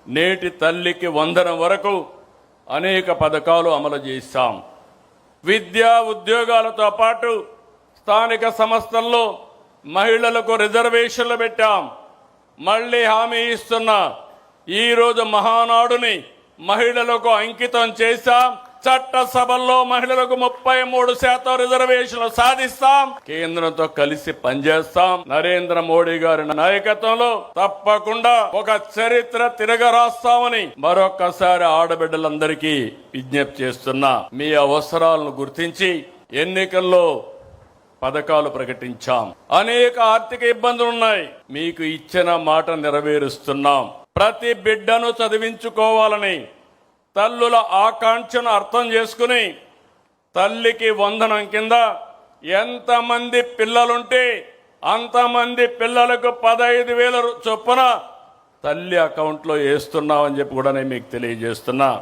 నేటి తల్లికి వందనం వరకు అనేక పథకాలు అమలు చేశాం. విద్యా ఉద్యోగాలతో పాటు స్థానిక సంస్థల్లో మహిళలకు రిజర్వేషన్లు పెట్టాం. మళ్ళీ హామీ ఇస్తున్నా, ఈరోజు మహానాడుని మహిళలకు అంకితం చేశాం. చట్టసభల్లో మహిళలకు 33% రిజర్వేషన్లు సాధిస్తాం. కేంద్రంతో కలిసి పనిచేస్తాం. నరేంద్ర మోడీ గారి నాయకత్వంలో తప్పకుండా ఒక చరిత్ర తిరగరాస్తామని మరొక్కసారి ఆడబిడ్డలందరికీ విజ్ఞప్తి చేస్తున్నా. మీ అవసరాలను గుర్తించి ఎన్నికల్లో పథకాలు ప్రకటించాం. అనేక ఆర్థిక ఇబ్బందులు ఉన్నాయి. మీకు ఇచ్చిన మాట నెరవేరుస్తున్నాం. ప్రతి బిడ్డను చదివించుకోవాలని తల్లుల ఆకాంక్షను అర్థం చేసుకుని తల్లికి వందనం కింద ఎంతమంది పిల్లలుంటే అంతమంది పిల్లలకు 15,000 చొప్పున తల్లి అకౌంట్లో వేస్తున్నామని చెప్పి కూడా నేను మీకు తెలియజేస్తున్నా.